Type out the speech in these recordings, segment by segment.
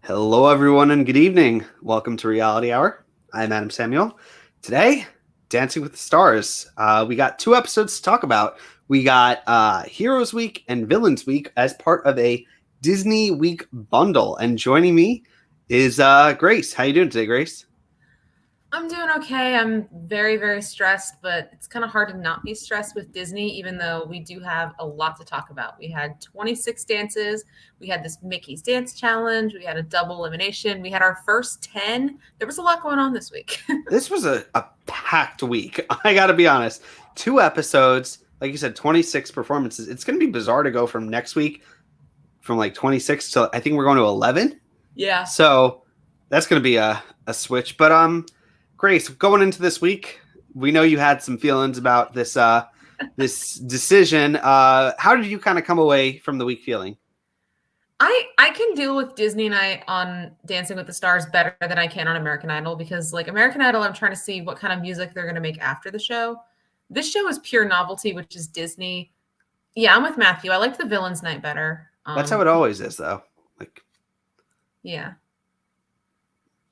Hello, everyone, and good evening. Welcome to Reality Hour. I'm Adam Samuel. Today, Dancing with the Stars. We got two episodes to talk about. We got Heroes Week and Villains Week as part of a Disney Week bundle. And joining me is Grace. How you doing today, Grace? I'm doing okay. I'm very, very stressed, but it's kind of hard to not be stressed with Disney, even though we do have a lot to talk about. We had 26 dances. We had this Mickey's Dance Challenge. We had a double elimination. We had our first 10. There was a lot going on this week. This was a packed week. I got to be honest. Two episodes, like you said, 26 performances. It's going to be bizarre to go from next week from like 26 to I think we're going to 11. Yeah. So that's going to be a switch. But Grace, going into this week, we know you had some feelings about this this decision. How did you kind of come away from the week feeling? I can deal with Disney Night on Dancing with the Stars better than I can on American Idol because, like, American Idol, I'm trying to see what kind of music they're going to make after the show. This show is pure novelty, which is Disney. Yeah, I'm with Matthew. I liked the Villains Night better. That's how it always is, though. Like, yeah.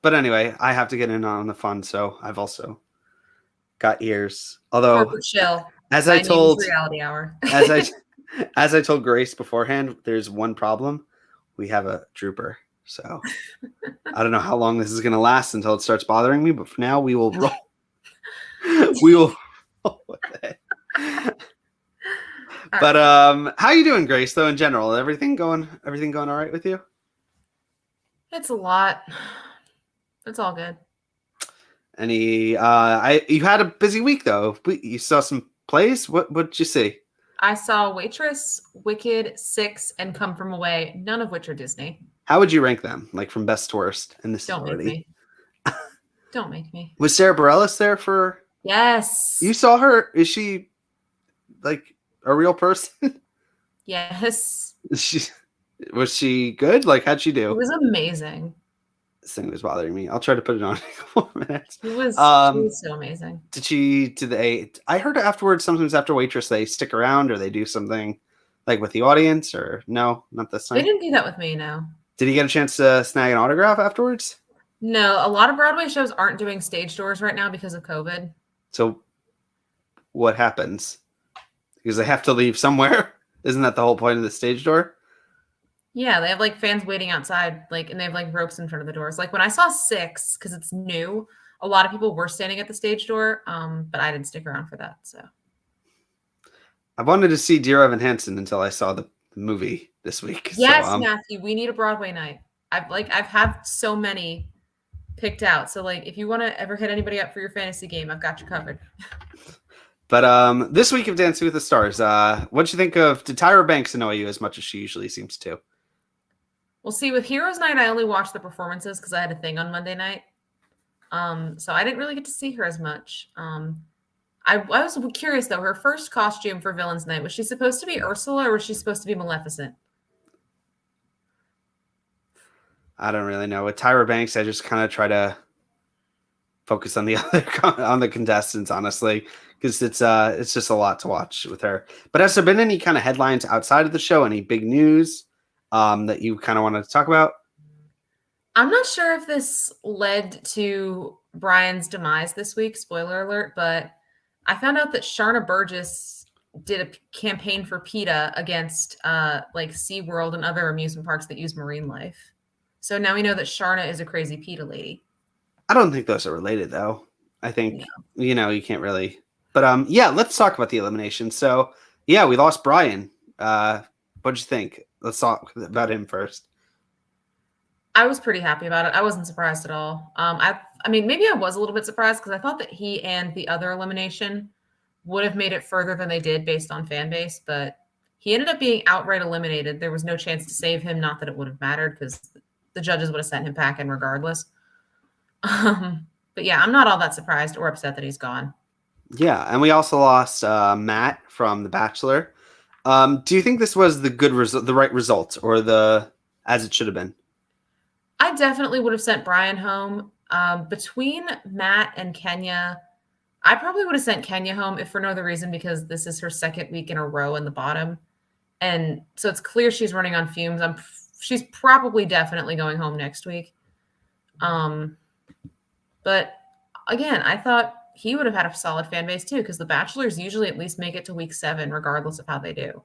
But anyway, I have to get in on the fun, so I've also got ears. Although, Corporate shill. as I told Reality Hour. as I told Grace beforehand, there's one problem. We have a drooper, so I don't know how long this is going to last until it starts bothering me. But for now, we will roll. We will roll with it. But how you doing, Grace? Though in general, everything going all right with you? It's a lot. It's all good. You had a busy week though. You saw some plays. What did you see? I saw Waitress, Wicked, Six, and Come From Away, none of which are Disney. How would you rank them, like from best to worst? And this Don't is already. Make me. Don't make me. Was Sarah Bareilles there for? Yes. You saw her? Is she like a real person? Yes. Was she good? Like, how'd she do? It was amazing. This thing was bothering me. I'll try to put it on in a couple of minutes. She was so amazing. I heard afterwards, sometimes after Waitress, they stick around or they do something like with the audience, or no, not this time. They didn't do that with me, no. Did you get a chance to snag an autograph afterwards? No, a lot of Broadway shows aren't doing stage doors right now because of COVID. So what happens? Because they have to leave somewhere. Isn't that the whole point of the stage door? Yeah, they have like fans waiting outside, like, and they have like ropes in front of the doors. Like when I saw Six, because it's new, a lot of people were standing at the stage door, but I didn't stick around for that. So I wanted to see Dear Evan Hansen until I saw the movie this week. Yes, so, Matthew, we need a Broadway night. I've had so many picked out. So like, if you want to ever hit anybody up for your fantasy game, I've got you covered. But this week of Dancing with the Stars, what'd you think of? Did Tyra Banks annoy you as much as she usually seems to? Well, see, with Heroes Night, I only watched the performances because I had a thing on Monday night. So I didn't really get to see her as much. I was curious, though. Her first costume for Villains Night, was she supposed to be Ursula or was she supposed to be Maleficent? I don't really know. With Tyra Banks, I just kind of try to focus on the other contestants, honestly, because it's just a lot to watch with her. But has there been any kind of headlines outside of the show? Any big news that you kind of wanted to talk about? I'm not sure if this led to Brian's demise this week, spoiler alert, but I found out that Sharna Burgess did a campaign for PETA against like SeaWorld and other amusement parks that use marine life. So now we know that Sharna is a crazy PETA lady. I don't think those are related, though. I think, you can't really. But yeah, let's talk about the elimination. So yeah, we lost Brian. What'd you think? Let's talk about him first. I was pretty happy about it. I wasn't surprised at all. I mean, maybe I was a little bit surprised because I thought that he and the other elimination would have made it further than they did based on fan base, but he ended up being outright eliminated. There was no chance to save him. Not that it would have mattered because the judges would have sent him packing regardless. But yeah, I'm not all that surprised or upset that he's gone. Yeah, and we also lost Matt from The Bachelor. Do you think this was the right result, or as it should have been? I definitely would have sent Brian home. Between Matt and Kenya, I probably would have sent Kenya home if for no other reason because this is her second week in a row in the bottom. And so it's clear she's running on fumes. I'm she's probably definitely going home next week. But again, I thought he would have had a solid fan base too, because the Bachelors usually at least make it to week 7, regardless of how they do.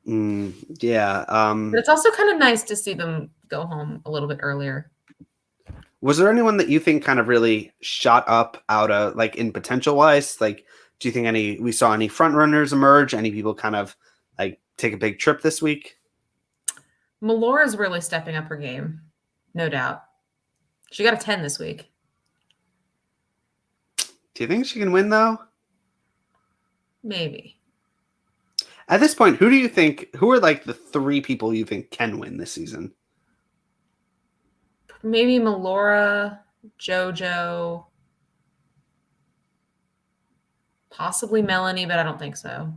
Yeah. But it's also kind of nice to see them go home a little bit earlier. Was there anyone that you think kind of really shot up out of like in potential wise? Like, do you think we saw any front runners emerge? Any people kind of like take a big trip this week? Melora's really stepping up her game, no doubt. She got a 10 this week. Do you think she can win though? Maybe. At this point, who are like the 3 people you think can win this season? Maybe Melora, JoJo, possibly Melanie, but I don't think so.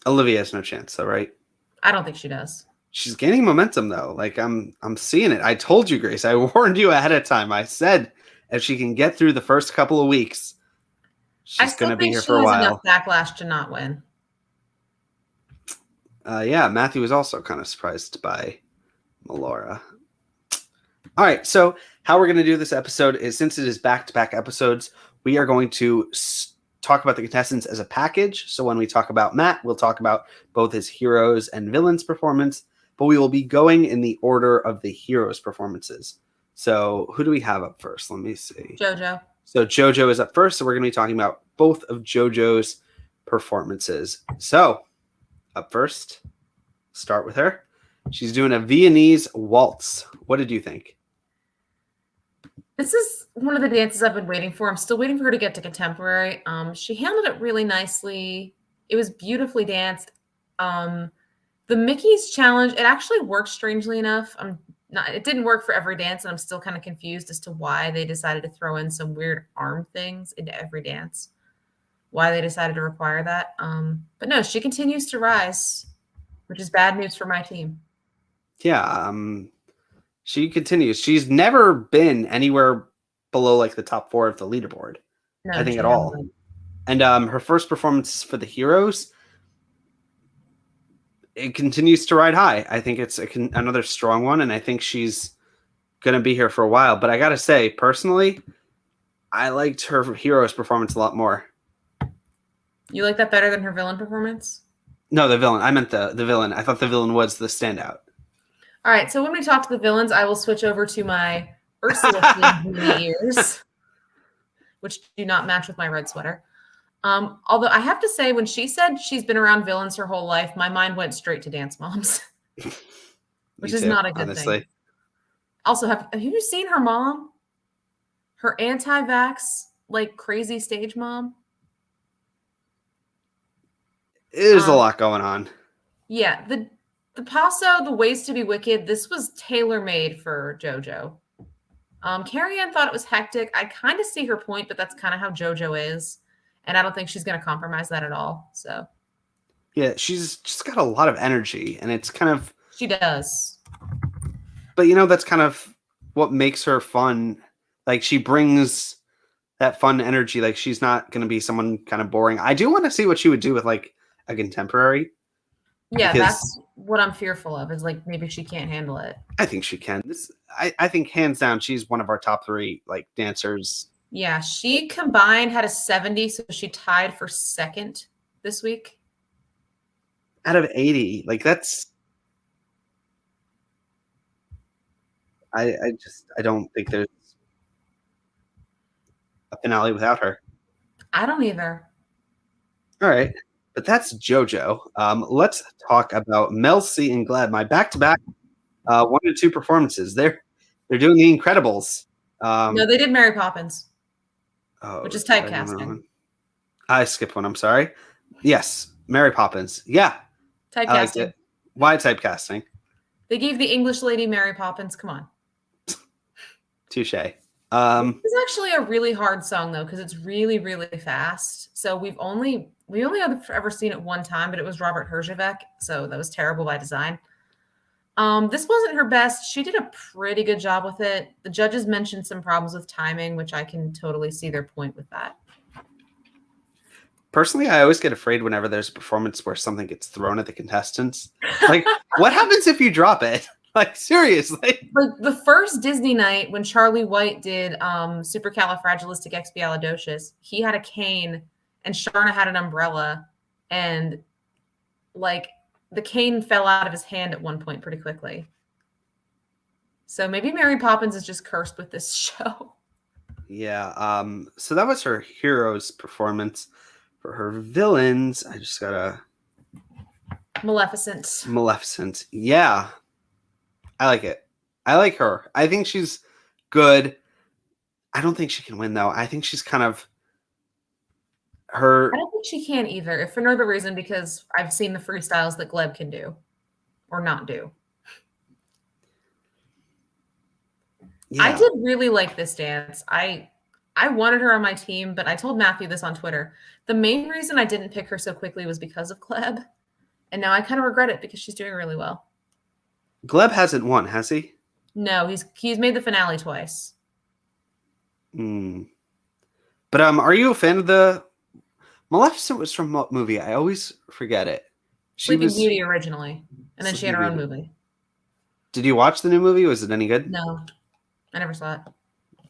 Olivia has no chance though, right? I don't think she does. She's gaining momentum though. Like I'm seeing it. I told you, Grace. I warned you ahead of time. I said if she can get through the first couple of weeks, she's going to be here for a while. I still think she has enough backlash to not win. Yeah, Matthew was also kind of surprised by Melora. All right, so how we're going to do this episode is, since it is back-to-back episodes, we are going to talk about the contestants as a package. So when we talk about Matt, we'll talk about both his heroes and villains performance, but we will be going in the order of the heroes' performances. So who do we have up first? Let me see. JoJo. So JoJo is up first, so we're going to be talking about both of JoJo's performances. So up first, start with her. She's doing a Viennese waltz. What did you think? This is one of the dances I've been waiting for. I'm still waiting for her to get to contemporary. She handled it really nicely. It was beautifully danced. The Mickey's challenge, it actually worked strangely enough. It didn't work for every dance, and I'm still kind of confused as to why they decided to throw in some weird arm things into every dance. Why they decided to require that. But no, she continues to rise, which is bad news for my team. Yeah, she continues. She's never been anywhere below like the top 4 of the leaderboard, I think, at all. And her first performance for the heroes, it continues to ride high. I think it's another strong one, and I think she's going to be here for a while. But I got to say, personally, I liked her heroes performance a lot more. You like that better than her villain performance? No, the villain. I meant the villain. I thought the villain was the standout. All right, so when we talk to the villains, I will switch over to my Ursula ears, which do not match with my red sweater. Although I have to say, when she said she's been around villains her whole life, my mind went straight to Dance Moms, which is not a good thing. Also, have you seen her mom? Her anti-vax, like crazy stage mom? There's a lot going on. Yeah, the paso, the ways to be wicked, this was tailor-made for JoJo. Carrie Ann thought it was hectic. I kind of see her point, but that's kind of how JoJo is. And I don't think she's going to compromise that at all. So, yeah, she's just got a lot of energy, and it's kind of... She does. But, that's kind of what makes her fun. Like, she brings that fun energy. Like, she's not going to be someone kind of boring. I do want to see what she would do with, like, a contemporary. Yeah, that's what I'm fearful of, is, like, maybe she can't handle it. I think she can. I think, hands down, she's one of our top 3, like, dancers. Yeah, she combined had a 70, so she tied for second this week. Out of 80. Like, that's... I don't think there's a finale without her. I don't either. All right. But that's JoJo. Let's talk about Mel C and Glad. My back-to-back 1 and 2 performances. They're doing the Incredibles. No, they did Mary Poppins. Which is typecasting. typecasting. I skipped one. I'm sorry. Yes, Mary Poppins. Yeah. Typecasting. Why typecasting? They gave the English lady Mary Poppins. Come on. Touche. It's actually a really hard song, though, because it's really, really fast. So we only ever seen it one time, but it was Robert Herjavec. So that was terrible by design. This wasn't her best. She did a pretty good job with it. The judges mentioned some problems with timing, which I can totally see their point with that. Personally, I always get afraid whenever there's a performance where something gets thrown at the contestants. Like, what happens if you drop it? Like, seriously. Like the first Disney night when Charlie White did Supercalifragilisticexpialidocious, he had a cane and Sharna had an umbrella, and like the cane fell out of his hand at one point pretty quickly. So maybe Mary Poppins is just cursed with this show. Yeah. So that was her hero's performance. For her villains, I just gotta Maleficent. Yeah. I like it. I like her. I think she's good. I don't think she can win though. I think she's kind of her. I don't think she can either, if for no other reason because I've seen the freestyles that Gleb can do or not do. Yeah. I did really like this dance. I wanted her on my team, but I told Matthew this on Twitter. The main reason I didn't pick her so quickly was because of Gleb. And now I kind of regret it because she's doing really well. Gleb hasn't won, has he? No, he's made the finale twice. But are you a fan of the Maleficent? Was from what movie? I always forget it. Sleeping Beauty originally, and then she had her own movie. Did you watch the new movie? Was it any good? No, I never saw it.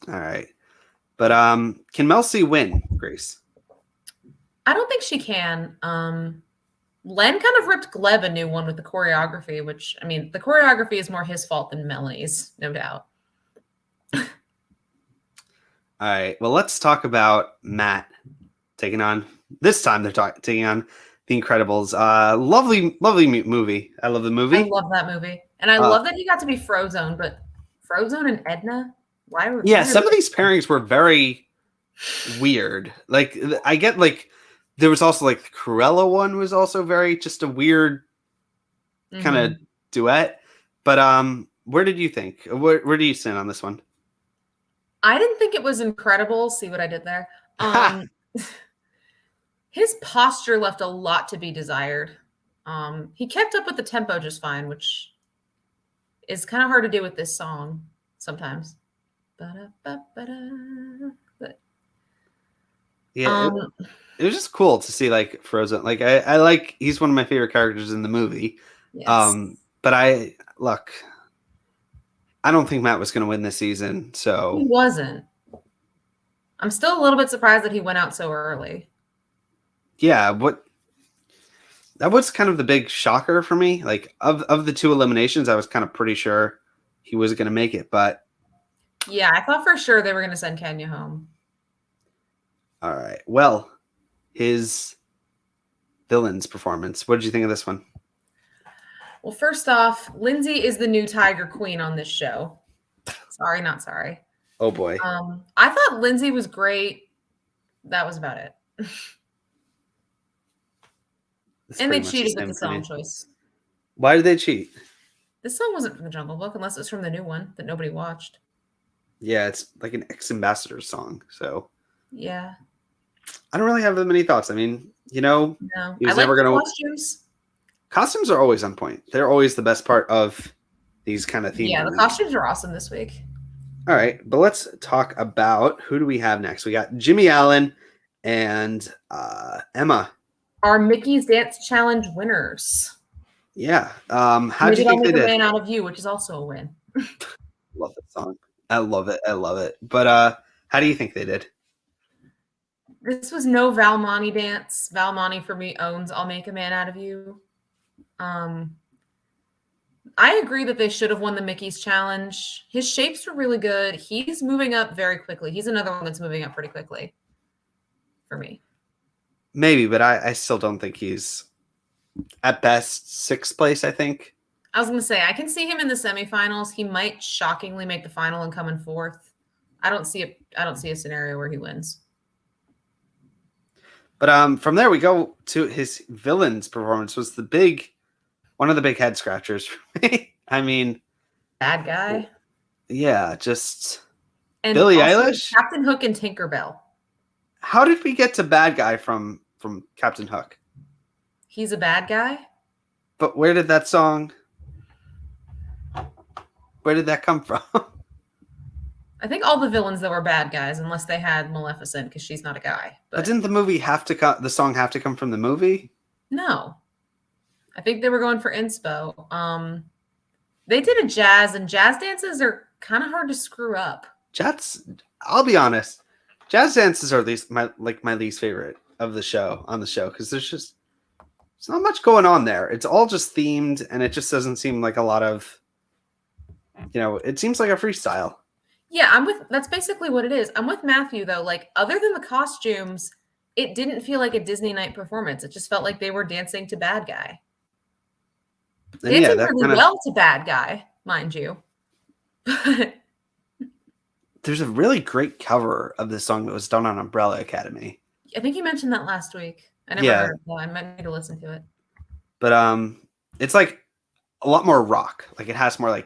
All right. But can Mel C win, Grace? I don't think she can. Len kind of ripped Gleb a new one with the choreography, which, I mean, the choreography is more his fault than Melly's, no doubt. All right. Well, let's talk about Matt taking on, this time they're taking on The Incredibles. Lovely movie. I love the movie. I love that movie. And I love that he got to be Frozone, but Frozone and Edna? Some of these pairings were very weird. Like, I get, like, there was also, like, the Cruella one was also very, just a weird kind of duet. But where did you think? Where do you stand on this one? I didn't think it was incredible. See what I did there? His posture left a lot to be desired. He kept up with the tempo just fine, which is kind of hard to do with this song sometimes. But yeah, it was just cool to see, like, Frozen. Like, I like, he's one of my favorite characters in the movie. Yes. But I don't think Matt was going to win this season. So he wasn't. I'm still a little bit surprised that he went out so early. Yeah, that was kind of the big shocker for me. Like, of the two eliminations, I was kind of pretty sure he was going to make it, but yeah, I thought for sure they were going to send Kenya home. All right. Well, his villain's performance. What did you think of this one? Well, first off, Lindsay is the new Tiger Queen on this show. Sorry, not sorry. Oh boy. I thought Lindsay was great. That was about it. And they cheated with the song choice. Why did they cheat? This song wasn't from the Jungle Book unless it was from the new one that nobody watched. Yeah, it's like an ex-ambassador song. So yeah, I don't really have that many thoughts. I mean, no. He was never gonna. Costumes. Costumes are always on point. They're always the best part of these kind of themes. Yeah, the costumes are awesome this week. All right, but let's talk about who do we have next. We got Jimmy Allen and Emma. Our Mickey's Dance Challenge winners. Yeah. How do you think they did? Man Out of You, which is also a win. Love that song. I love it. But how do you think they did? This was no Valmani dance. Valmani for me owns I'll Make a Man Out of You. I agree that they should have won the Mickey's Challenge. His shapes were really good. He's moving up very quickly. He's another one that's moving up pretty quickly for me. Maybe, but I still don't think he's at best sixth place, I think. I was going to say, I can see him in the semifinals. He might shockingly make the final and come in fourth. I don't see a scenario where he wins. But from there we go to his villain's performance. Was one of the big head scratchers for me. I mean, bad guy. Yeah, just and Billie Eilish, Captain Hook, and Tinkerbell. How did we get to bad guy from Captain Hook? He's a bad guy. But where did that song? Where did that come from? I think all the villains that were bad guys, unless they had Maleficent, because she's not a guy. But didn't the movie have to come? The song have to come from the movie? No, I think they were going for inspo. They did a jazz, and jazz dances are kind of hard to screw up. I'll be honest, jazz dances are my least favorite of the show because there's not much going on there. It's all just themed, and it just doesn't seem like a lot of, it seems like a freestyle. Yeah, that's basically what it is. I'm with Matthew though. Like, other than the costumes, it didn't feel like a Disney night performance. It just felt like they were dancing to Bad Guy. And Dancing really well to Bad Guy, mind you. There's a really great cover of this song that was done on Umbrella Academy. I think you mentioned that last week. I never heard it, so I might need to listen to it. But it's like a lot more rock. Like, it has more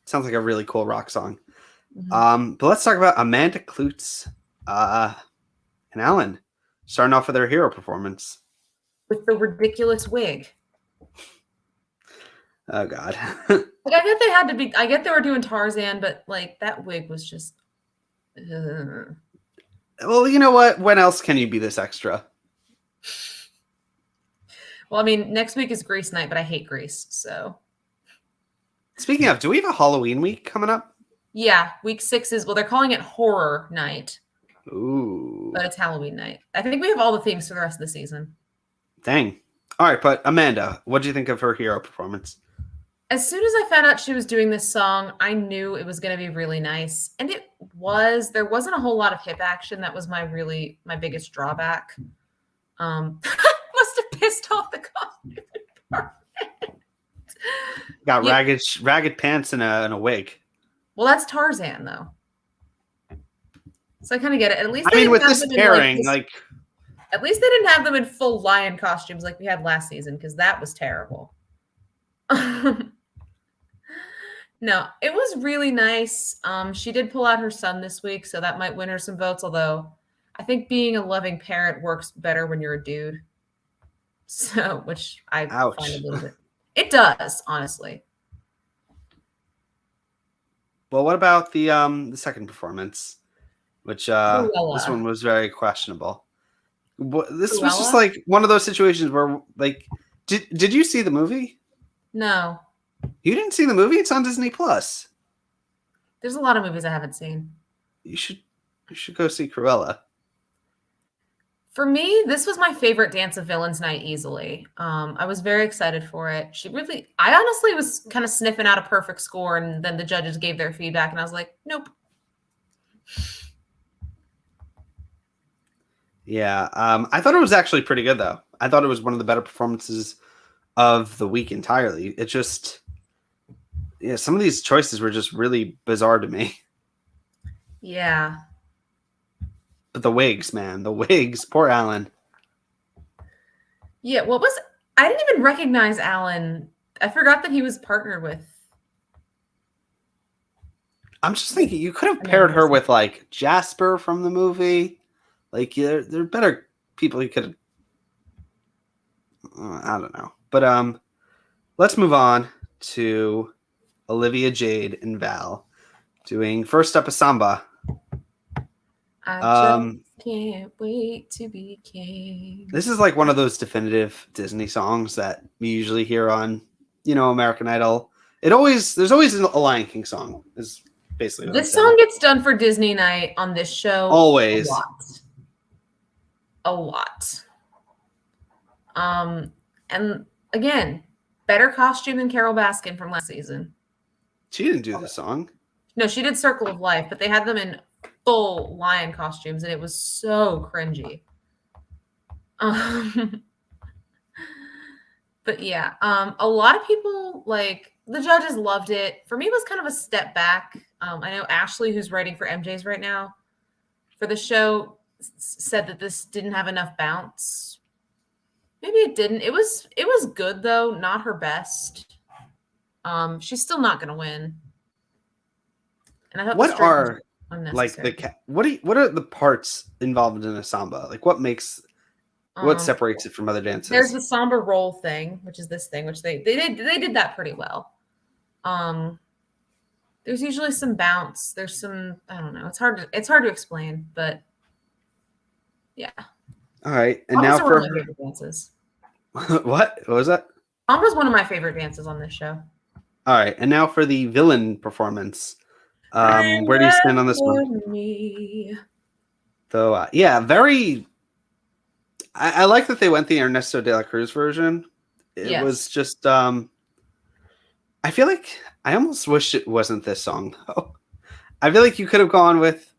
sounds like a really cool rock song. Mm-hmm. But let's talk about Amanda Kloots and Alan starting off with their hero performance with the ridiculous wig. Oh God! I get they had to be. I get they were doing Tarzan, but that wig was just. Well, you know what? When else can you be this extra? Well, I mean, next week is Grease night, but I hate Grease. So. Speaking of, do we have a Halloween week coming up? Yeah, week 6 is, they're calling it horror night. Ooh. But it's Halloween night. I think we have all the themes for the rest of the season. Dang. All right, but Amanda, what do you think of her hero performance? As soon as I found out she was doing this song, I knew it was going to be really nice. And it was. There wasn't a whole lot of hip action. That was my biggest drawback. Must have pissed off the costume department. Got ragged pants and a wig. Well, that's Tarzan, though. So I kind of get it. At least with this pairing, at least they didn't have them in full lion costumes like we had last season, because that was terrible. No, it was really nice. She did pull out her son this week, so that might win her some votes. Although I think being a loving parent works better when you're a dude. So, which I find a little bit. It does, honestly. Well, what about the second performance, which this one was very questionable. This was just like one of those situations where, did you see the movie? No. You didn't see the movie? It's on Disney Plus. There's a lot of movies I haven't seen. You should go see Cruella. For me, this was my favorite Dance of Villains night easily. I was very excited for it. I honestly was kind of sniffing out a perfect score, and then the judges gave their feedback, and I was like, nope. Yeah, I thought it was actually pretty good, though. I thought it was one of the better performances of the week entirely. It just, some of these choices were just really bizarre to me. Yeah. But the wigs, man, poor Alan. Yeah, I didn't even recognize Alan. I forgot that he was partnered with. I'm just thinking you could have paired her with Jasper from the movie. There are better people you could have. I don't know. But let's move on to Olivia Jade and Val doing First Up a Samba. I just can't wait to be king. This is one of those definitive Disney songs that we usually hear on, American Idol. There's always a Lion King song. Is basically this song gets done for Disney night on this show. Always. A lot. And again, better costume than Carol Baskin from last season. She didn't do the song. No, she did Circle of Life, but they had them in full lion costumes, and it was so cringy. But yeah, a lot of people, the judges loved it. For me, it was kind of a step back. I know Ashley, who's writing for MJ's right now for the show, said that this didn't have enough bounce. Maybe it didn't. It was good though, not her best. She's still not going to win. And I thought what are the parts involved in a samba? What separates it from other dances? There's the samba roll thing, which is this thing, which they did that pretty well. There's usually some bounce. There's some, I don't know. It's hard to explain, but yeah. All right, and now Combos are one for of my favorite dances. what was that? Combo's one of my favorite dances on this show. All right, and now for the villain performance. Where do you stand on this one? Me. So yeah, very. I like that they went the Ernesto de la Cruz version. It was just. I feel like I almost wish it wasn't this song though. I feel like you could have gone with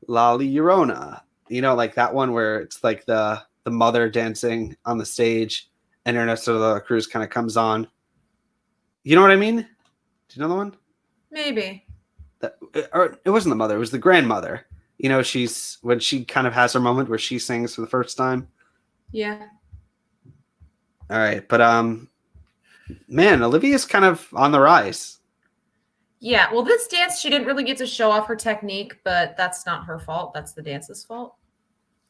La Llorona. You know, like that one where it's like the mother dancing on the stage, and Ernesto de la Cruz kind of comes on. You know what I mean? Do you know the one? Maybe. Or it wasn't the mother; it was the grandmother. You know, she's when she kind of has her moment where she sings for the first time. Yeah. All right, but man, Olivia's kind of on the rise. Yeah. Well, this dance, she didn't really get to show off her technique, but that's not her fault. That's the dance's fault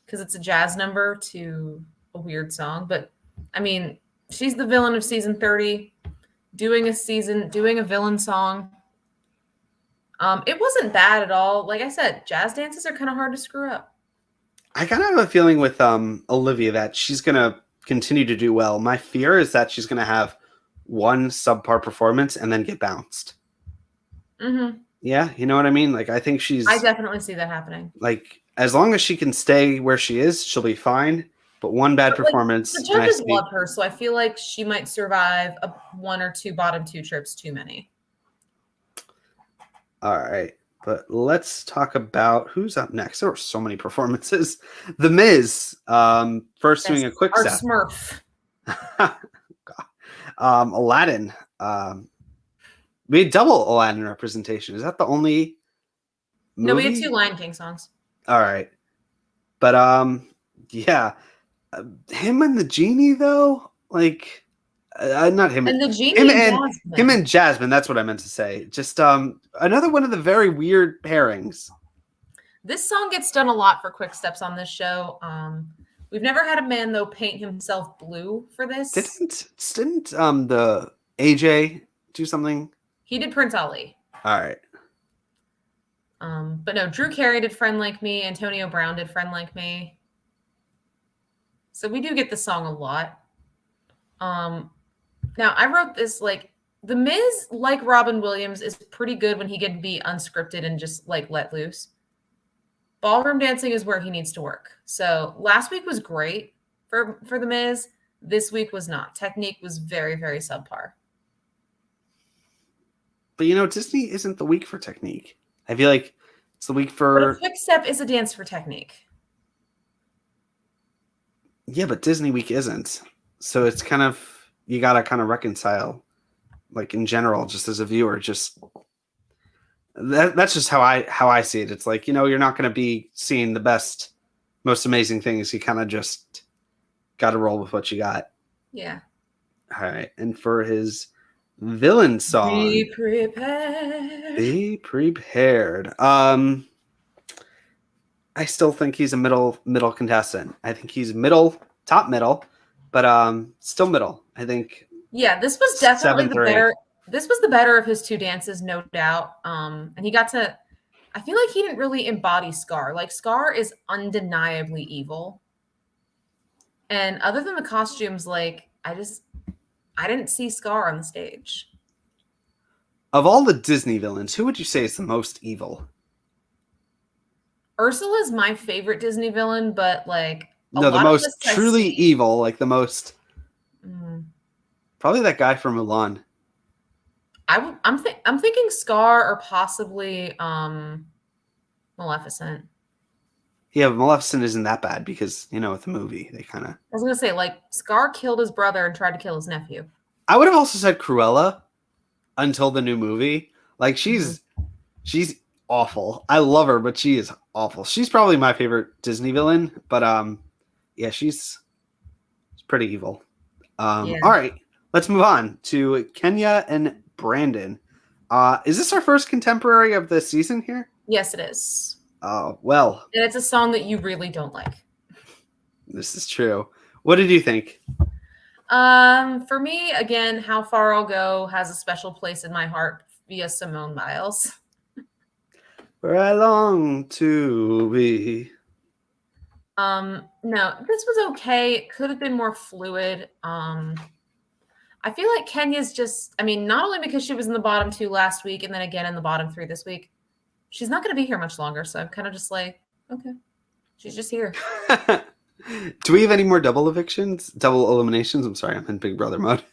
because it's a jazz number to a weird song. But I mean, she's the villain of season 30, doing a villain song. It wasn't bad at all. Like I said, jazz dances are kind of hard to screw up. I kind of have a feeling with Olivia that she's gonna continue to do well. My fear is that she's gonna have one subpar performance and then get bounced. Mm-hmm. Yeah, you know what I mean? Like I think she's. I definitely see that happening. Like as long as she can stay where she is, she'll be fine. But one bad performance. The judges love her, so I feel like she might survive one or two bottom two trips too many. All right, but let's talk about who's up next. There were so many performances. The Miz, first doing a quick step. Smurf. Aladdin. We had double Aladdin representation. Is that the only movie? No, we had 2 Lion King songs. All right, but yeah, him and the genie though, like. Not him and the genie him and Jasmine. That's what I meant to say. Just another one of the very weird pairings. This song gets done a lot for quick steps on this show. We've never had a man though paint himself blue for this. Didn't the AJ do something? He did Prince Ali. All right. But no, Drew Carey did Friend Like Me. Antonio Brown did Friend Like Me. So we do get the song a lot. Now, I wrote this, like, The Miz, like Robin Williams, is pretty good when he can be unscripted and just, like, let loose. Ballroom dancing is where he needs to work. So last week was great for The Miz. This week was not. Technique was very, very subpar. But, you know, Disney isn't the week for technique. I feel like it's the week for... But a quick step is a dance for technique. Yeah, but Disney week isn't. So it's kind of... You got to kind of reconcile, like in general, just as a viewer, just that's just how I see it. It's like, you know, you're not going to be seeing the best, most amazing things. You kind of just got to roll with what you got. Yeah. All right. And for his villain song, Be prepared. Be prepared. I still think he's a middle contestant. I think he's top middle. But still middle, I think. Yeah, this was definitely the better. This was the better of his 2 dances, no doubt. And he got to. I feel like he didn't really embody Scar. Like Scar is undeniably evil. And other than the costumes, like I didn't see Scar on the stage. Of all the Disney villains, who would you say is the most evil? Ursula is my favorite Disney villain, but like. No, the most truly evil, like the most. Probably that guy from Mulan. I'm thinking Scar or possibly Maleficent. Yeah, Maleficent isn't that bad because, you know, with the movie, they kind of... I was going to say, like, Scar killed his brother and tried to kill his nephew. I would have also said Cruella until the new movie. Like, she's awful. I love her, but she is awful. She's probably my favorite Disney villain, but yeah, she's pretty evil. All right, let's move on to Kenya and Brandon. Is this our first contemporary of the season here? Yes, it is. Oh, well. And it's a song that you really don't like. This is true. What did you think? For me, again, How Far I'll Go has a special place in my heart via Simone Biles. Where I long to be. No, this was okay. It could have been more fluid. I feel like Kenya's just, I mean, not only because she was in the bottom 2 last week and then again in the bottom 3 this week, she's not going to be here much longer. So I'm kind of just like, okay, she's just here. Do we have any more double eliminations? I'm sorry, I'm in Big Brother mode.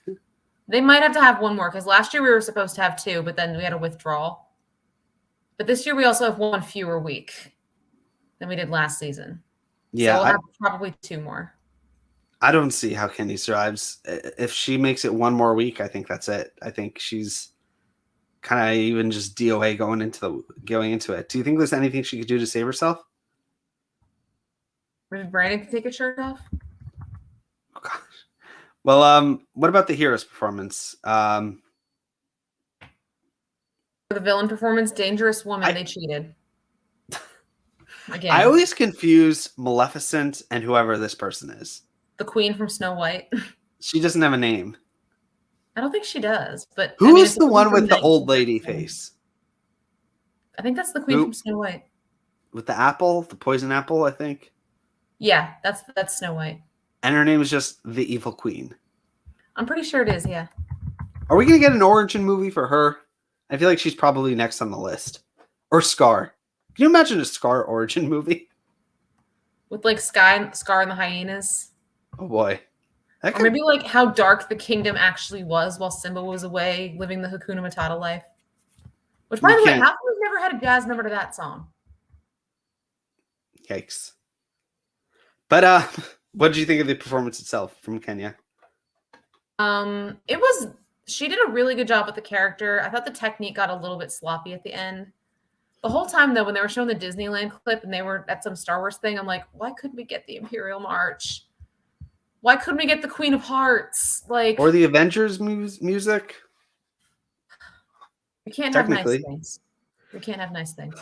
They might have to have one more because last year we were supposed to have 2, but then we had a withdrawal. But this year we also have 1 fewer week than we did last season. Yeah, so we'll have probably 2 more. I don't see how Kenya survives. If she makes it 1 more week, I think that's it. I think she's kind of even just DOA going into it. Do you think there's anything she could do to save herself? Maybe Brandon can take his shirt off. Oh gosh. Well, what about the hero's performance? For the villain performance, Dangerous Woman, they cheated. Again, I always confuse Maleficent and whoever this person is. The queen from Snow White. She doesn't have a name. I don't think she does, but who is the one with the old lady face? I think that's the queen from Snow White. With the apple, the poison apple, I think. Yeah, that's Snow White. And her name is just the Evil Queen. I'm pretty sure it is, yeah. Are we going to get an origin movie for her? I feel like she's probably next on the list. Or Scar. Can you imagine a Scar origin movie? With like Scar and the hyenas? Oh boy. Or maybe like how dark the kingdom actually was while Simba was away living the Hakuna Matata life. Which, by the way, how come we've never had a jazz number to that song? Yikes. But what did you think of the performance itself from Kenya? She did a really good job with the character. I thought the technique got a little bit sloppy at the end. The whole time, though, when they were showing the Disneyland clip and they were at some Star Wars thing, I'm like, why couldn't we get the Imperial March? Why couldn't we get the Queen of Hearts? Or the Avengers music? We can't have nice things. We can't have nice things.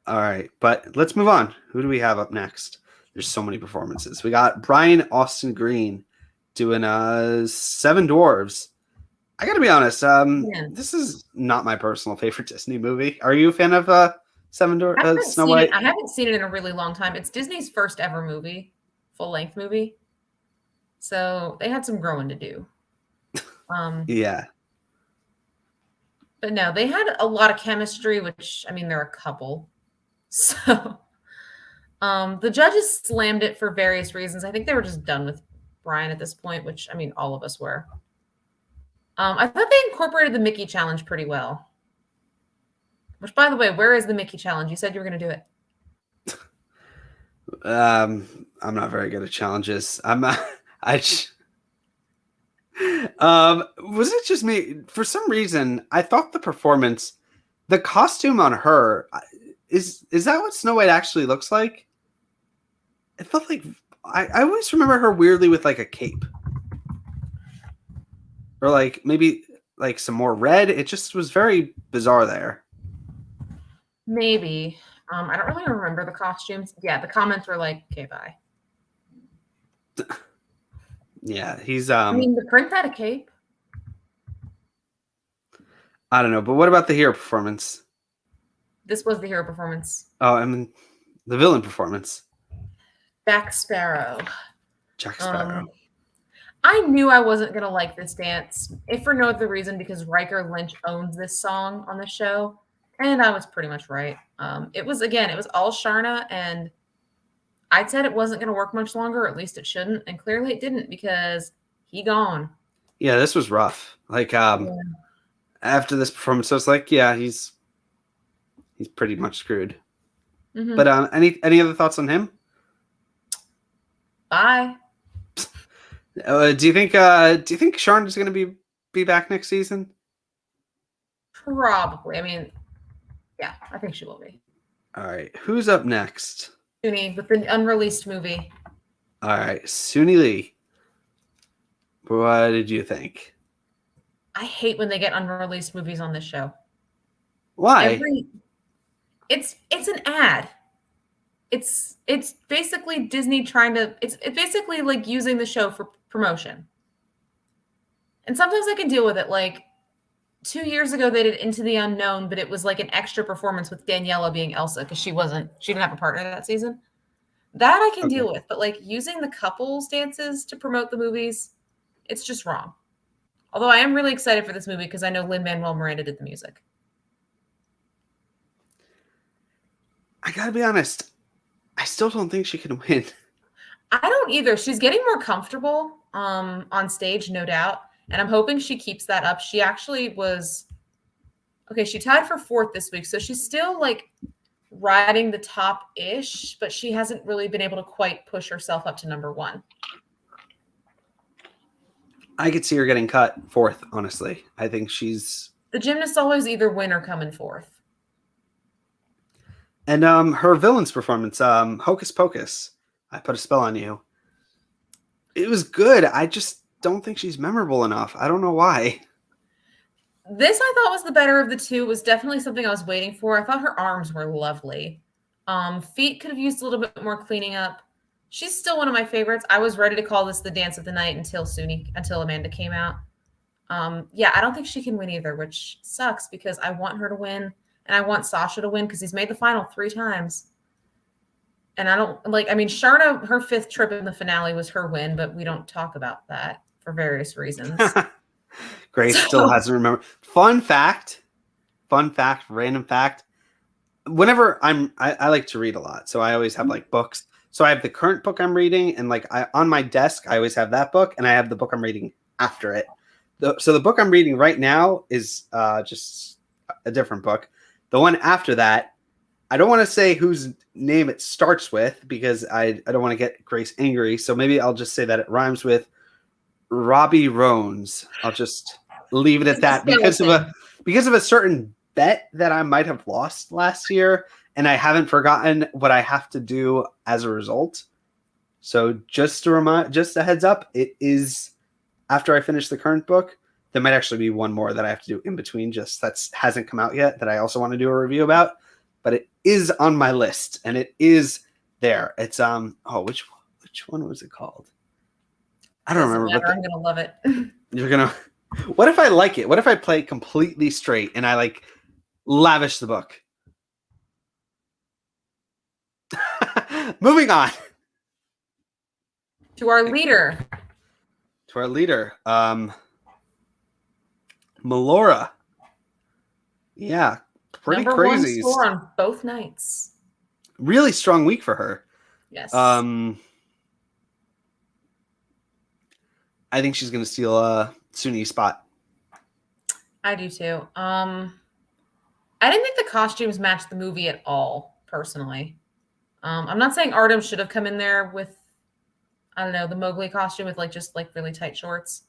All right, but let's move on. Who do we have up next? There's so many performances. We got Brian Austin Green doing 7 Dwarves. I got to be honest. This is not my personal favorite Disney movie. Are you a fan of Snow White? I haven't seen it in a really long time. It's Disney's first ever movie, full-length movie. So they had some growing to do. Yeah. But no, they had a lot of chemistry, which, I mean, they're a couple. So the judges slammed it for various reasons. I think they were just done with Brian at this point, which, I mean, all of us were. I thought they incorporated the Mickey challenge pretty well. Which, by the way, where is the Mickey challenge? You said you were going to do it. I'm not very good at challenges. Was it just me? For some reason, I thought the performance, the costume on her, is that what Snow White actually looks like? It felt like I always remember her weirdly with like a cape. Or like maybe like some more red. It just was very bizarre there. Maybe. I don't really remember the costumes. Yeah, the comments were like, okay, bye. Yeah, he's I mean, the prince had a cape. I don't know, but what about the hero performance? This was the hero performance. Oh, I mean the villain performance. Jack Sparrow. I knew I wasn't going to like this dance, if for no other reason, because Riker Lynch owns this song on the show. And I was pretty much right. It was all Sharna, and I said it wasn't going to work much longer, or at least it shouldn't. And clearly it didn't, because he gone. Yeah, this was rough. Like, after this performance, I was like, yeah, he's pretty much screwed. Mm-hmm. But any other thoughts on him? Bye. Do you think Sharn is going to be back next season? Probably. I mean, yeah, I think she will be. All right, who's up next? Suni with the unreleased movie. All right, Suni Lee. What did you think? I hate when they get unreleased movies on this show. Why? It's an ad. It's basically Disney trying to. It's basically like using the show for promotion. And sometimes I can deal with it. Like, 2 years ago they did Into the Unknown, but it was like an extra performance with Daniela being Elsa because she didn't have a partner that season. That I can deal with, but like using the couples dances to promote the movies, it's just wrong. Although I am really excited for this movie because I know Lin-Manuel Miranda did the music. I gotta be honest, I still don't think she can win. I don't either. She's getting more comfortable on stage, no doubt. And I'm hoping she keeps that up. She actually was she tied for 4th this week. So she's still like riding the top-ish, but she hasn't really been able to quite push herself up to number 1. I could see her getting cut 4th, honestly. I think she's... The gymnasts always either win or come in 4th. And her villain's performance, Hocus Pocus, I Put a Spell on You. It was good. I just don't think she's memorable enough. I don't know why. This I thought was the better of the two. It was definitely something I was waiting for. I thought her arms were lovely. Feet could have used a little bit more cleaning up. She's still one of my favorites. I was ready to call this the dance of the night until Amanda came out. Yeah, I don't think she can win either, which sucks because I want her to win and I want Sasha to win because he's made the final 3 times. And I don't Sharna, her 5th trip in the finale was her win, but we don't talk about that for various reasons. Grace still hasn't remembered. Fun fact, random fact. Whenever I like to read a lot, so I always have like books. So I have the current book I'm reading, and like on my desk, I always have that book, and I have the book I'm reading after it. So the book I'm reading right now is just a different book. The one after that, I don't want to say whose name it starts with because I don't want to get Grace angry. So maybe I'll just say that it rhymes with Robbie Roans. I'll just leave it at that because of a certain bet that I might have lost last year, and I haven't forgotten what I have to do as a result. So just a heads up, it is after I finish the current book. There might actually be one more that I have to do in between, just that hasn't come out yet that I also want to do a review about, but it is on my list and it is there. It's which one was it called? I don't remember. But I'm gonna love it. You're gonna. What if I like it? What if I play it completely straight and I like lavish the book? Moving on to our leader. Melora. Yeah, pretty Number crazy. 1 score on both nights. Really strong week for her. Yes. I think she's going to steal Suni's spot. I do too. I didn't think the costumes matched the movie at all, personally. I'm not saying Artem should have come in there with, I don't know, the Mowgli costume with just really tight shorts,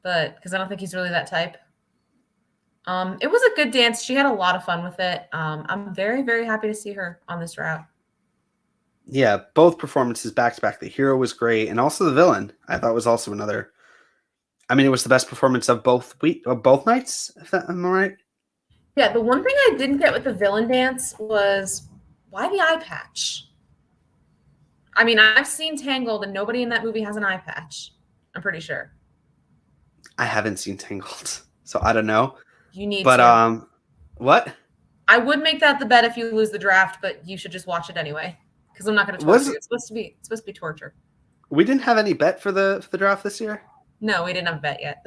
but because I don't think he's really that type. It was a good dance. She had a lot of fun with it. I'm very, very happy to see her on this route. Yeah, both performances back to back. The hero was great, and also the villain I thought was also another. I mean, it was the best performance of both nights. If I'm all right. Yeah, the one thing I didn't get with the villain dance was why the eye patch. I mean, I've seen Tangled, and nobody in that movie has an eye patch. I'm pretty sure. I haven't seen Tangled, so I don't know. You need but, to. What? I would make that the bet if you lose the draft, but you should just watch it anyway. Because I'm not going to torture you. It's supposed to be torture. We didn't have any bet for the draft this year? No, we didn't have a bet yet.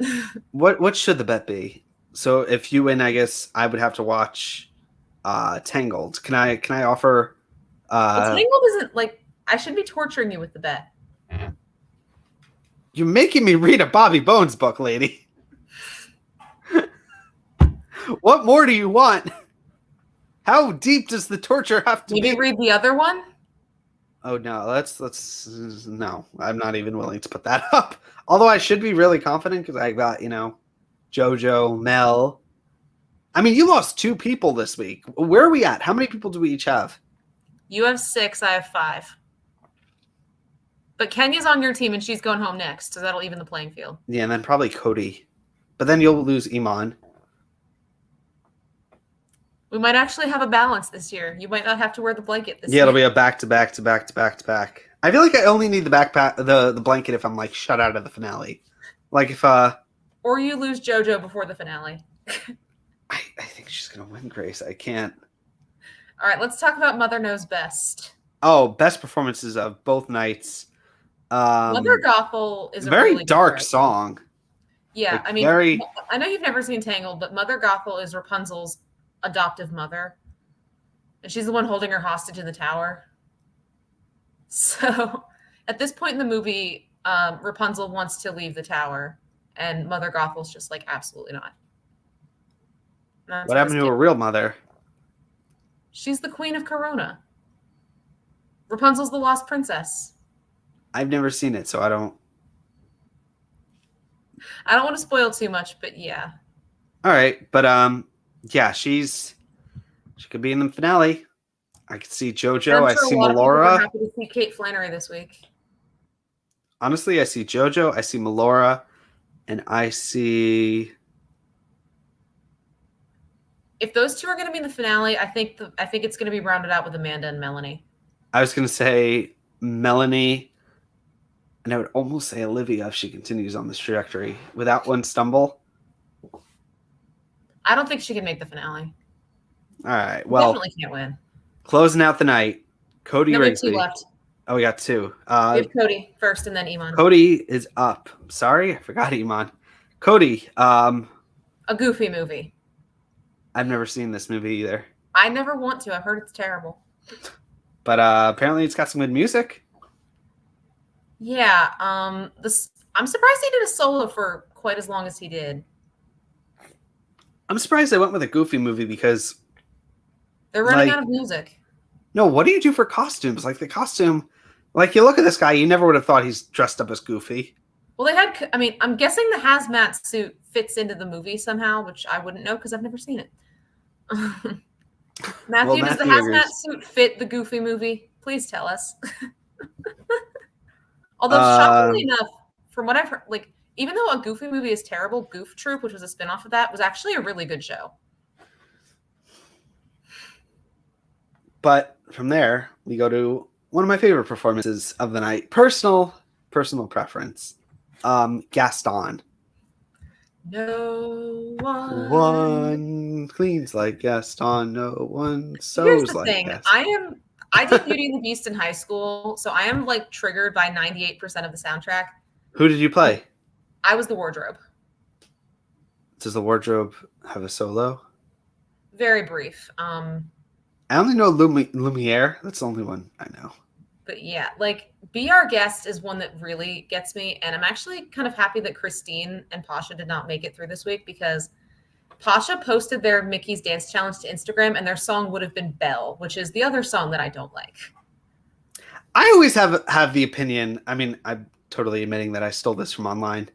What should the bet be? So if you win, I guess I would have to watch Tangled. Can I offer Tangled isn't I should be torturing you with the bet. You're making me read a Bobby Bones book, lady. What more do you want? How deep does the torture have to be? Maybe read the other one? Oh no, let's no. I'm not even willing to put that up. Although I should be really confident because I got, JoJo, Mel. I mean, you lost 2 people this week. Where are we at? How many people do we each have? You have 6, I have 5. But Kenya's on your team and she's going home next, so that'll even the playing field. Yeah, and then probably Cody. But then you'll lose Iman. We might actually have a balance this year. You might not have to wear the blanket this year. Yeah, it'll be a back-to-back. I feel like I only need the backpack, the blanket if I'm shut out of the finale. Like if or you lose JoJo before the finale. I think she's gonna win, Grace. I can't. All right, let's talk about Mother Knows Best. Oh, best performances of both nights. Mother Gothel is a Very really good dark character. song. Yeah, Like, I mean, very. I know you've never seen Tangled, but Mother Gothel is Rapunzel's adoptive mother, and she's the one holding her hostage in the tower. So, at this point in the movie, Rapunzel wants to leave the tower, and Mother Gothel's just like, absolutely not. What happened to her real mother? She's the queen of Corona. Rapunzel's the lost princess. I've never seen it, so I don't. I don't want to spoil too much, but yeah. All right, but yeah, she could be in the finale. I could see JoJo. I see Melora. I'm happy to see Kate Flannery this week. Honestly, I see JoJo. I see Melora, and I see. If those two are going to be in the finale, I think it's going to be rounded out with Amanda and Melanie. I was going to say Melanie, and I would almost say Olivia if she continues on this trajectory without one stumble. I don't think she can make the finale. All right. Well, definitely can't win. Closing out the night, Cody Wrigley. We have 2 left. Oh, we got 2. We have Cody first and then Iman. Cody is up. Sorry, I forgot Iman. Cody. A Goofy movie. I've never seen this movie either. I never want to. I've heard it's terrible. But apparently it's got some good music. Yeah. I'm surprised he did a solo for quite as long as he did. I'm surprised they went with a Goofy movie because they're running out of music. No, what do you do for costumes? Like the costume, like you look at this guy, you never would have thought he's dressed up as Goofy. Well, I'm guessing the hazmat suit fits into the movie somehow, which I wouldn't know because I've never seen it. Matthew, does the hazmat suit fit the Goofy movie? Please tell us. Although, shockingly enough, from what I've heard, like, even though a Goofy movie is terrible, Goof Troop, which was a spinoff of that, was actually a really good show. But from there, we go to one of my favorite performances of the night. Personal preference. Gaston. No one cleans like Gaston. No one sews like Gaston. I did Beauty and the Beast in high school, so I am like triggered by 98% of the soundtrack. Who did you play? I was the wardrobe. Does the wardrobe have a solo? Very brief. I only know Lumiere. That's the only one I know. But yeah, like Be Our Guest is one that really gets me. And I'm actually kind of happy that Christine and Pasha did not make it through this week because Pasha posted their Mickey's Dance Challenge to Instagram and their song would have been Belle, which is the other song that I don't like. I always have the opinion. I mean, I'm totally admitting that I stole this from online.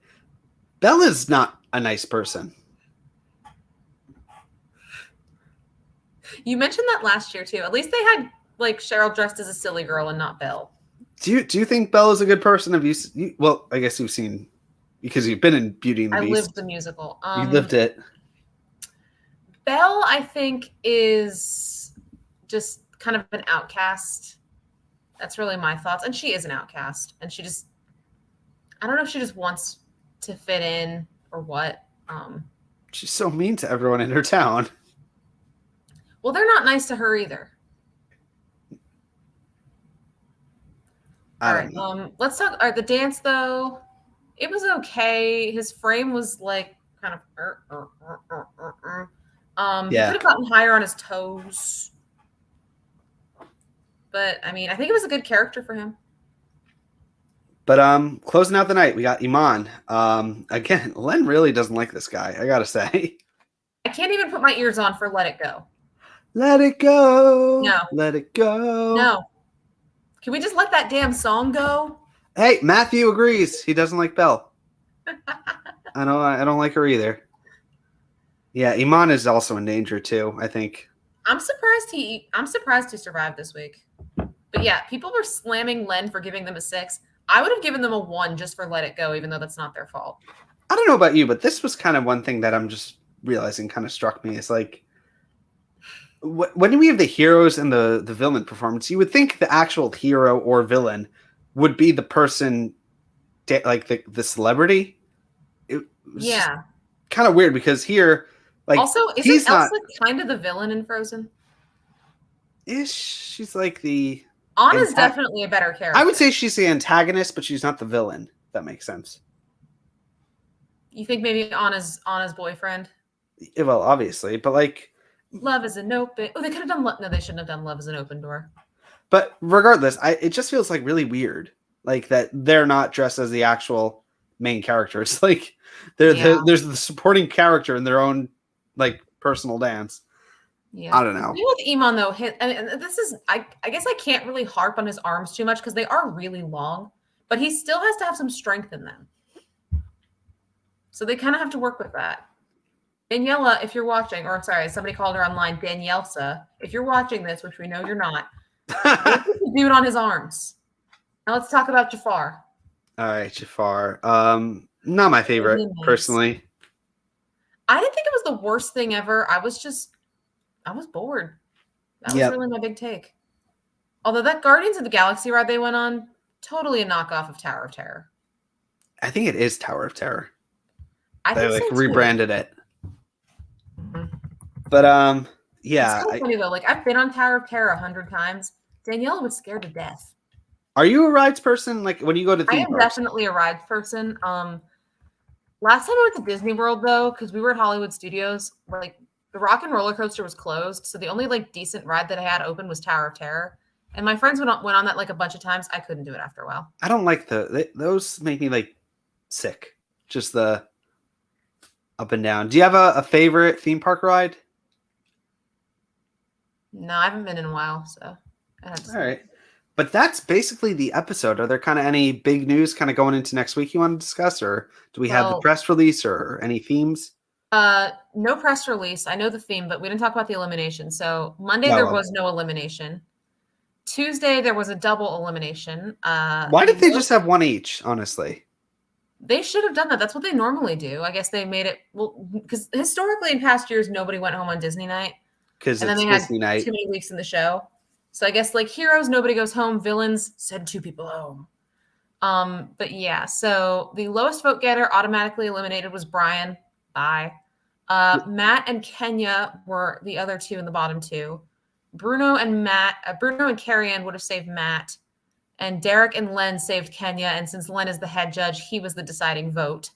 Belle is not a nice person. You mentioned that last year too. At least they had like Cheryl dressed as a silly girl and not Belle. Do you think Belle is a good person? Have you well, I guess you've seen because you've been in Beauty and the Beast. I lived the musical. You lived it. Belle, I think, is just kind of an outcast. That's really my thoughts. And she is an outcast. And I don't know if she just wants to fit in or what. She's so mean to everyone in her town. Well, they're not nice to her either. All right. Let's talk. All right, the dance though, it was okay. His frame was like kind of. He could have gotten higher on his toes. But I mean, I think it was a good character for him. But closing out the night, we got Iman. Again, Len really doesn't like this guy. I gotta say. I can't even put my ears on for "Let It Go." Let it go. No. Let it go. No. Can we just let that damn song go? Hey, Matthew agrees. He doesn't like Belle. I don't like her either. Yeah, Iman is also in danger too, I think. I'm surprised he survived this week. But yeah, people were slamming Len for giving them a 6. I would have given them a 1 just for Let It Go, even though that's not their fault. I don't know about you, but this was kind of one thing that I'm just realizing kind of struck me. It's like, when we have the heroes and the villain performance, you would think the actual hero or villain would be the person, like the celebrity. It was kind of weird because here Like, Also, he's isn't not. Elsa kind of the villain in Frozen? She's like the. Anna's definitely a better character. I would say she's the antagonist, but she's not the villain. If that makes sense. You think maybe Anna's boyfriend? Well, obviously, but like, love is an open. Oh, they could have done. No, they shouldn't have done love is an open door. But regardless, it just feels like really weird, like that they're not dressed as the actual main characters. Like there's the supporting character in their own like personal dance. Yeah, I don't know. With Iman though, this is I guess I can't really harp on his arms too much because they are really long, but he still has to have some strength in them. So they kind of have to work with that. Daniela, if you're watching, or sorry, somebody called her online, Danielsa. If you're watching this, which we know you're not, dude on his arms. Now let's talk about Jafar. All right, Jafar. Not my favorite personally. I didn't think it was the worst thing ever. I was bored. That was really my big take. Although that Guardians of the Galaxy ride they went on, totally a knockoff of Tower of Terror. I think it is Tower of Terror. They like rebranded it. Mm-hmm. But yeah. It's kind of funny though. Like I've been on Tower of Terror 100 times. Daniela was scared to death. Are you a rides person? Like when you go to theme parks? Definitely a rides person. Last time I went to Disney World though, because we were at Hollywood Studios, like the Rock and Roller Coaster was closed, so the only like decent ride that I had open was Tower of Terror. And my friends went on that like a bunch of times. I couldn't do it after a while. I don't like those make me like sick. Just the up and down. Do you have a favorite theme park ride? No, I haven't been in a while, so all right. But that's basically the episode. Are there kind of any big news kind of going into next week you want to discuss, or do we have the press release or any themes? No press release. I know the theme, but we didn't talk about the elimination. So Monday there was no elimination. Tuesday there was a double elimination. Why did they just have one each? Honestly, they should have done that. That's what they normally do. I guess they made it because historically in past years nobody went home on Disney night because then they Disney had night. Too many weeks in the show. So I guess like heroes, nobody goes home. Villains, send 2 people home. But yeah, so the lowest vote getter automatically eliminated was Brian. Bye. Matt and Kenya were the other 2 in the bottom 2. Bruno and Carrie Ann would have saved Matt. And Derek and Len saved Kenya. And since Len is the head judge, he was the deciding vote.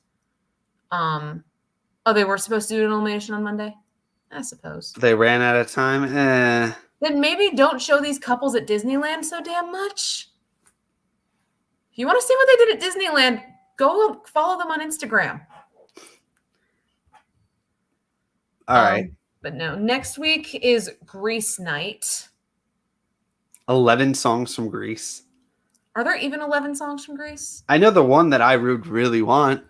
They were supposed to do an elimination on Monday? I suppose. They ran out of time. Then maybe don't show these couples at Disneyland so damn much. If you want to see what they did at Disneyland, go follow them on Instagram. All right. But no, next week is Grease night. 11 songs from Grease. Are there even 11 songs from Grease? I know the one that I would really want.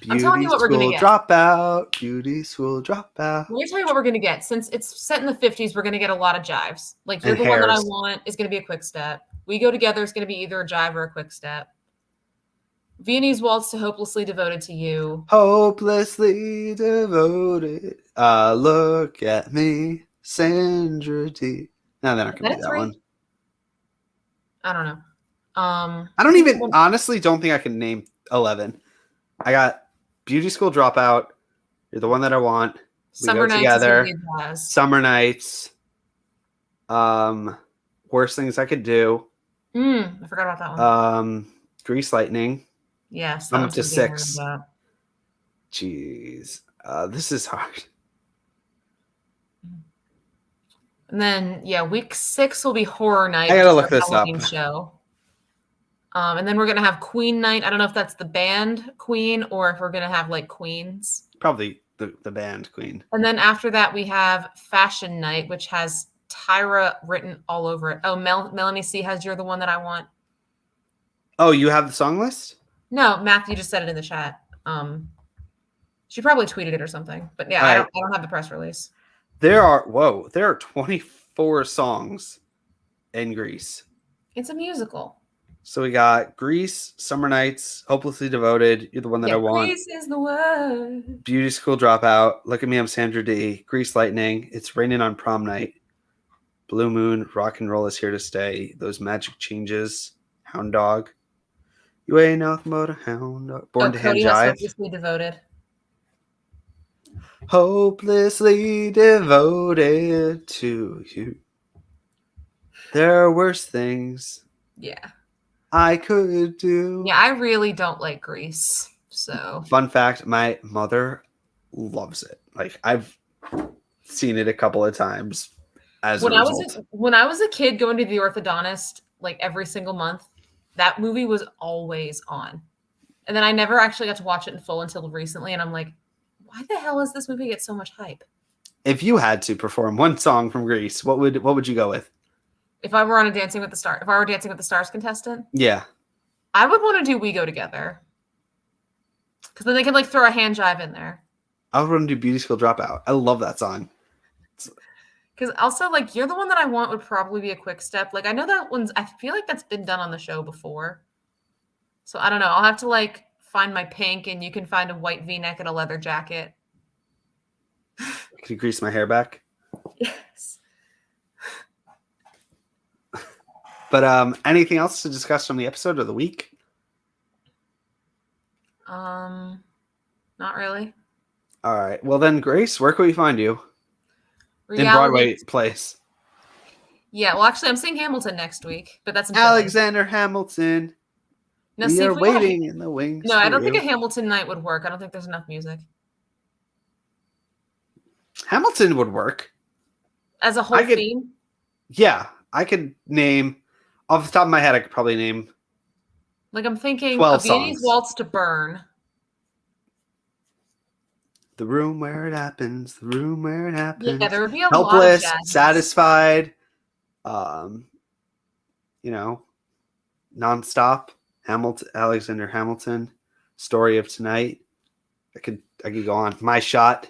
I'm telling you what we're going to get. Drop out. Beauty school drop out. Let me tell you what we're going to get. Since it's set in the 50s, we're going to get a lot of jives. Like You're the One That I Want is going to be a quick step. We Go Together is going to be either a jive or a quick step. Viennese Waltz to Hopelessly Devoted to You. Hopelessly devoted. Look at me, Sandra D. No, they're not going to do that one. I don't know. I don't even honestly don't think I can name 11. I got Beauty School Dropout. You're the One That I Want. Summer Nights Together. Summer Nights. Worst Things I Could Do. I forgot about that one. Grease Lightning. Yes. I'm up to 6. Jeez. This is hard. And then, week 6 will be Horror Night. I gotta look this up. Show. And then we're going to have Queen Night. I don't know if that's the band Queen or if we're going to have like Queens. Probably the band Queen. And then after that, we have Fashion Night, which has Tyra written all over it. Oh, Melanie C has You're the One That I Want. Oh, you have the song list? No, Matthew just said it in the chat. She probably tweeted it or something. But yeah, I don't have the press release. There are 24 songs in Grease. It's a musical. So we got Grease, Summer Nights, Hopelessly Devoted, You're the One That I Want. Grease is the word. Beauty School Dropout, Look at Me, I'm Sandra D, Grease Lightning, It's Raining on Prom Night, Blue Moon, Rock and Roll Is Here to Stay, Those Magic Changes, Hound Dog, You Ain't Nothing But a Hound Dog, Born to Hand Jive. Hopelessly Devoted. hopelessly devoted to you. There are worse things Yeah. I could do. Yeah, I really don't like Grease. So Fun fact, my mother loves it. Like, I've seen it a couple of times as a result. when I was a kid going to the orthodontist like every single month, that movie was always on. And then I never actually got to watch it in full until recently, and I'm like, why the hell does this movie get so much hype? If you had to perform one song from Grease, what would you go with? If I were on a Dancing with the Stars, if I were Dancing with the Stars contestant, Yeah. I would want to do We Go Together. Because then they could like throw a hand jive in there. I would want to do Beauty School Dropout. I love that song. Because also, like, You're the One That I Want would probably be a quick step. Like, I know that I feel like that's been done on the show before. So I don't know. I'll have to like find my pink, and you can find a white V-neck and a leather jacket. Could you grease my hair back? Yes. But anything else to discuss from the episode of the week? Not really. All right. Well then, Grace, where can we find you? Reality. In Broadway plays. Yeah, well, actually, I'm seeing Hamilton next week, but that's in Alexander Hamilton. Now, We are waiting in the wings. No, I don't think a Hamilton night would work. I don't think there's enough music. Hamilton would work. As a whole theme? Yeah, I could name, off the top of my head, I could probably name. Like, I'm thinking 12 of Vianney's songs. Waltz to Burn. The room where it happens. The room where it happens. Yeah, there would be a Helpless, lot of jazz. Satisfied. Nonstop. Hamilton, Alexander Hamilton. Story of Tonight. I could go on. My Shot.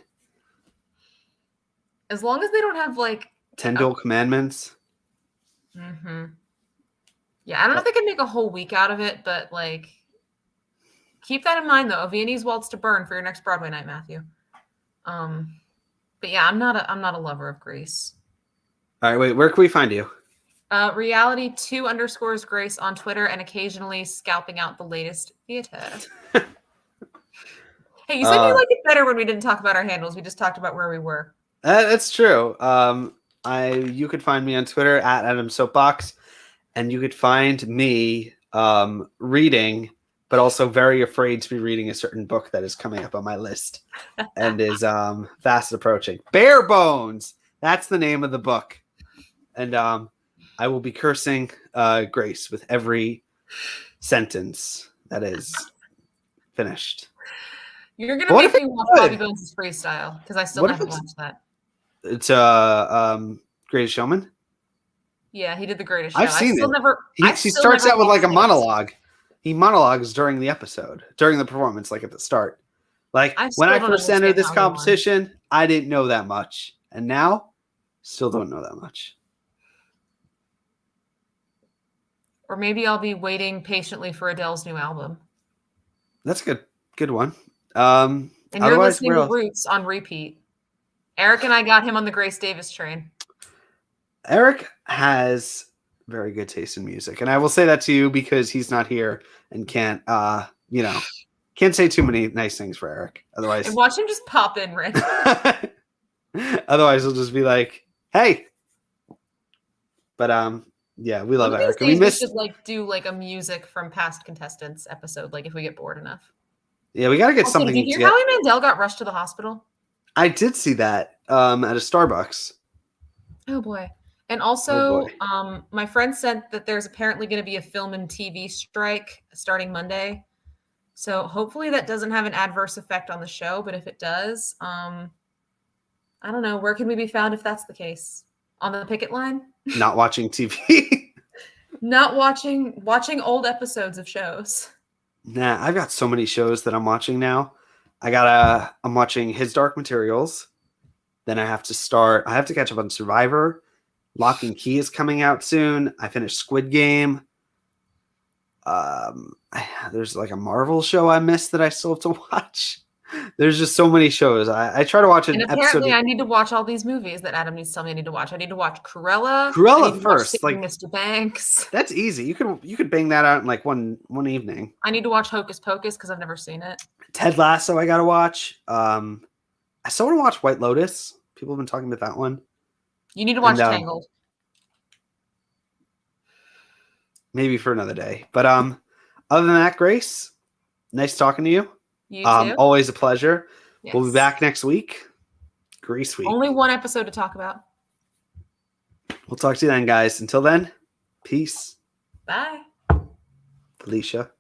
As long as they don't have like 10 Dual Commandments. Mm-hmm. Yeah, I don't know if they can make a whole week out of it, but like, keep that in mind though. Vianney's Waltz to Burn for your next Broadway night, Matthew. But yeah, I'm not a lover of Grease. All right, wait. Where can we find you? Reality2_Grace on Twitter, and occasionally scalping out the latest theater. Hey, you said you liked it better when we didn't talk about our handles. We just talked about where we were. That's true. You could find me on Twitter at AdamSoapbox, and you could find me reading, but also very afraid to be reading a certain book that is coming up on my list and is fast approaching. Bare Bones. That's the name of the book, and I will be cursing Grace with every sentence that is finished. You're gonna make me watch Bobby Bones' Freestyle because I still haven't watched that. It's Greatest Showman. Yeah, he did The Greatest Show. I've seen it. He still starts never out with like a watched it. monologue. He monologues during the episode, during the performance, like at the start. Like when I first entered this competition, I didn't know that much, and now still don't know that much. Or maybe I'll be waiting patiently for Adele's new album. That's a good one. And you're listening to Roots on repeat. Eric and I got him on the Grace Davis train. Eric has very good taste in music, and I will say that to you because he's not here and can't say too many nice things for Eric. Otherwise, and watch him just pop in, Rick. Otherwise, he'll just be like, "Hey." But yeah, we love Eric. We should like do like a music from past contestants episode, like if we get bored enough. Yeah, we got to get something. Did you hear Howie Mandel got rushed to the hospital? I did see that at a Starbucks. Oh boy. And also, my friend said that there's apparently going to be a film and TV strike starting Monday. So hopefully that doesn't have an adverse effect on the show. But if it does, I don't know. Where can we be found if that's the case? On the picket line? Not watching TV. Not watching old episodes of shows. Nah, I've got so many shows that I'm watching now. I'm watching His Dark Materials. Then I have to catch up on Survivor. Lock and Key is coming out soon. I finished Squid Game. There's like a Marvel show I missed that I still have to watch. There's just so many shows. I try to watch an episode. Apparently, I need to watch all these movies that Adam needs to tell me I need to watch. I need to watch Cruella. Cruella first, like Mr. Banks. That's easy. You could bang that out in like one evening. I need to watch Hocus Pocus because I've never seen it. Ted Lasso, I gotta watch. I still want to watch White Lotus. People have been talking about that one. You need to watch And, Tangled. Maybe for another day. But other than that, Grace, nice talking to you. You too. Always a pleasure. Yes. We'll be back next week. Grease week. Only one episode to talk about. We'll talk to you then, guys. Until then, peace. Bye. Felicia.